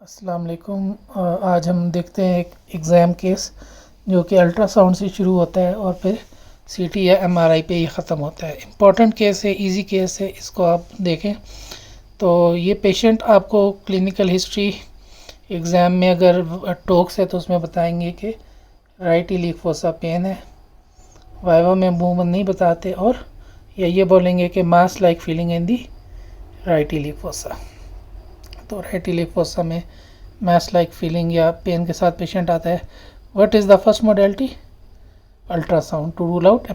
अस्सलाम वालेकुम। आज हम देखते हैं एक एग्ज़ाम केस जो कि अल्ट्रासाउंड से शुरू होता है और फिर सीटी या एमआरआई पे ये ख़त्म होता है। इम्पॉर्टेंट केस है, इजी केस है, इसको आप देखें। तो ये पेशेंट आपको क्लिनिकल हिस्ट्री एग्ज़ाम में अगर टॉक्स है तो उसमें बताएंगे कि राइट इलिक फोसा पेन है। वाइवा में मूवमेंट नहीं बताते और या ये बोलेंगे कि mass like feeling in the right iliac fossa. तो राइट इलिक फोसा में मैस लाइक फीलिंग या पेन के साथ पेशेंट आता है। What is the first modality? Ultrasound to rule out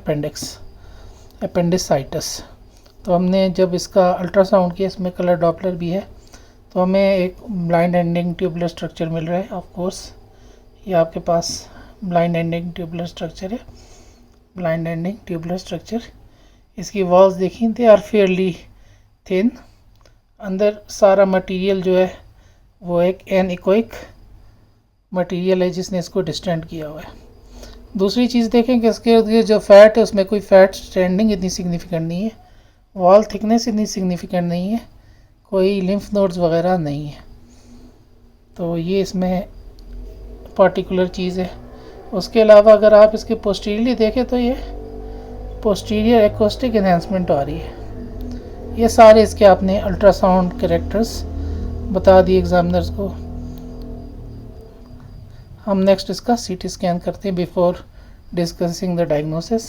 appendicitis. तो हमने जब इसका अल्ट्रासाउंड किया, इसमें कलर डॉपलर भी है, तो हमें एक ब्लाइंड एंडिंग ट्यूबुलर स्ट्रक्चर मिल रहा है। ऑफ कोर्स ये आपके पास ब्लाइंड एंडिंग ट्यूबुलर स्ट्रक्चर है। ब्लाइंड एंडिंग ट्यूबुलर स्ट्रक्चर, इसकी वॉल्स देखिए, दे आर फेयरली थिन। अंदर सारा मटेरियल जो है वो एक एनइकोइक मटेरियल है जिसने इसको डिस्टेंड किया हुआ है। दूसरी चीज़ देखें कि इसके जो फैट है उसमें कोई फैट स्ट्रैंडिंग इतनी सिग्निफिकेंट नहीं है, वॉल थिकनेस इतनी सिग्निफिकेंट नहीं है, कोई लिम्फ नोड्स वगैरह नहीं है। तो ये इसमें पर्टिकुलर चीज़ है। उसके अलावा अगर आप इसके पोस्टीरियरली देखें तो ये पोस्टीरियर एक्रोस्टिक एनहांसमेंट आ रही है। ये सारे इसके आपने अल्ट्रासाउंड कैरेक्टर्स बता दिए एग्जामिनर्स को। हम नेक्स्ट इसका सीटी स्कैन करते हैं before discussing the diagnosis,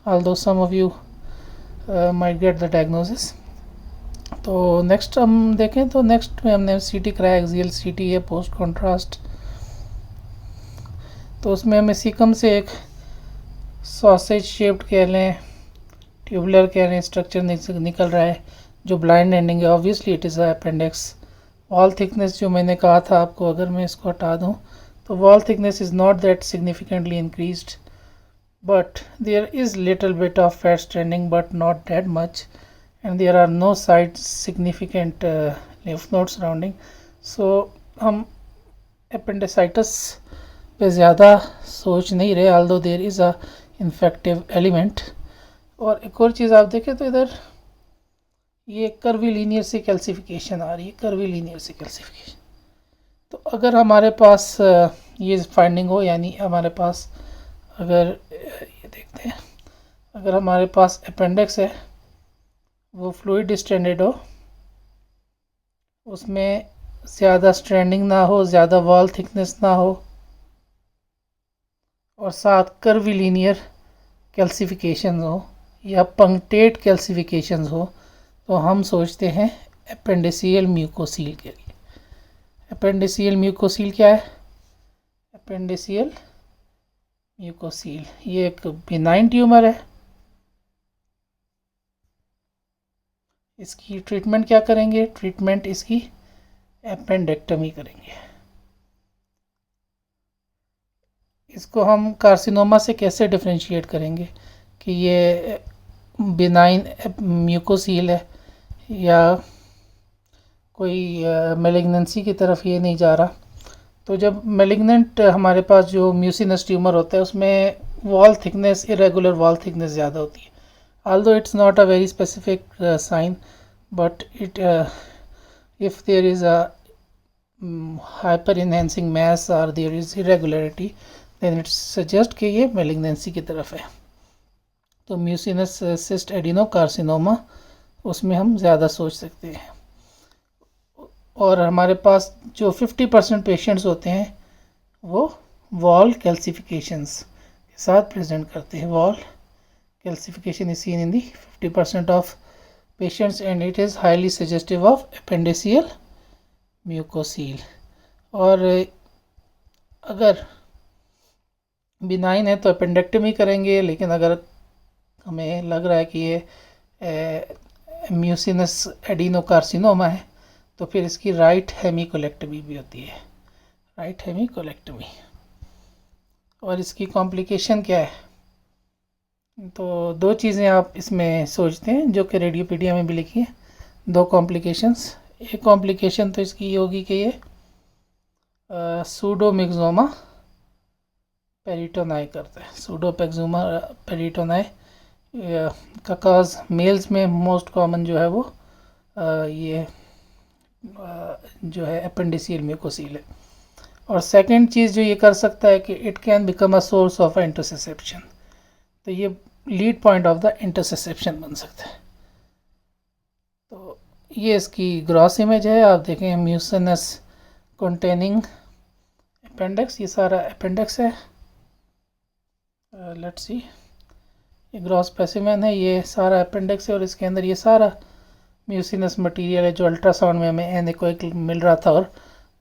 although some of you might get the diagnosis. तो नेक्स्ट हम देखें तो नेक्स्ट में हमने सीटी कराया, एक्सियल सीटी है पोस्ट कॉन्ट्रास्ट। तो उसमें हमें सीकम से एक सॉसेज शेप्ड कह लें, ट्यूबुलर कह लें, स्ट्रक्चर निकल रहा है जो ब्लाइंड एंडिंग है। Obviously it is appendix. Wall thickness जो मैंने कहा था आपको, अगर मैं इसको हटा दूं तो wall thickness is not that significantly increased, but there is little bit of fat stranding but not that much, and there are no side significant lymph nodes surrounding. So हम appendicitis पे ज़्यादा सोच नहीं रहे, although there is a infective element। और एक और चीज़ आप देखें तो इधर ये कर्वीलीनियर से कैल्सिफिकेशन आ रही है, कर्वीलीनियर से कैल्सिफिकेशन। तो अगर हमारे पास ये फाइंडिंग हो, यानी हमारे पास अगर ये देखते हैं, अगर हमारे पास अपेंडिक्स है वो फ्लूइड डिस्टेंडेड हो, उसमें ज़्यादा स्ट्रैंडिंग ना हो, ज़्यादा वॉल थिकनेस ना हो और साथ कर्वीलीनियर कैल्सिफिकेशन हो या पंक्टेट कैल्सिफिकेशन हो, तो हम सोचते हैं अपेंडिसियल म्यूकोसील के लिए। अपेंडिसियल म्यूकोसील क्या है? अपेंडिसियल म्यूकोसील ये एक बिनाइन ट्यूमर है। इसकी ट्रीटमेंट क्या करेंगे? ट्रीटमेंट इसकी एपेंडेक्टमी करेंगे। इसको हम कार्सिनोमा से कैसे डिफरेंशिएट करेंगे कि ये बिनाइन म्यूकोसील है या कोई मेलिग्नेंसी की तरफ ये नहीं जा रहा। तो जब मेलिग्नेंट हमारे पास जो म्यूसिनस ट्यूमर होता है उसमें wall thickness, irregular wall thickness ज़्यादा होती है, although it's not a very specific sign, but it if there is a hyper enhancing mass or there is irregularity, then it suggests कि ये मेलिग्नेंसी की तरफ है। तो म्यूसिनस सिस्ट एडिनोकार्सिनोमा उसमें हम ज़्यादा सोच सकते हैं। और हमारे पास जो 50% पेशेंट्स होते हैं वो वॉल कैल्सिफिकेशंस के साथ प्रेजेंट करते हैं। Wall calcification is seen in the 50% of patients and it is highly suggestive of appendiceal mucocele। और अगर बिनाइन है तो अपेंडेक्टमी करेंगे, लेकिन अगर हमें लग रहा है कि ये म्यूसिनस एडिनोकार्सिनोमा है तो फिर इसकी राइट हेमिकोलेक्टमी भी होती है, राइट हेमिकोलेक्टमी। और इसकी कॉम्प्लिकेशन क्या है? तो दो चीज़ें आप इसमें सोचते हैं जो कि रेडियोपीडिया में भी लिखी है, दो कॉम्प्लिकेशंस। एक कॉम्प्लिकेशन तो इसकी होगी कि ये सूडोमिक्सोमा पेरिटोनाई करता है। सूडोपेक्सोमा पेरिटोनाई का काज मेल्स में मोस्ट कॉमन जो है वो ये जो है एपेंडिसियल म्यूकोसील है। और सेकंड चीज़ जो ये कर सकता है कि it can become a source of interception, तो ये lead point of the interception बन सकता है। तो ये इसकी ग्रॉस इमेज है, आप देखें म्यूसिनस कंटेनिंग अपेंडिक्स, ये सारा अपेंडिक्स है। लेट्स सी, ये ग्रॉस स्पेसिमेन है, ये सारा अपेंडिक्स है और इसके अंदर ये सारा म्यूसिनस मटेरियल है जो अल्ट्रासाउंड में हमें एनेकोइक मिल रहा था और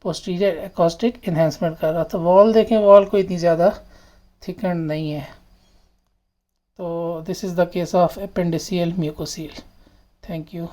पोस्टीरियर एकॉस्टिक इन्हेंसमेंट कर रहा था। वॉल देखें, वॉल को इतनी ज़्यादा थिकन्ड नहीं है। तो this is the case of appendiceal mucocele. Thank you.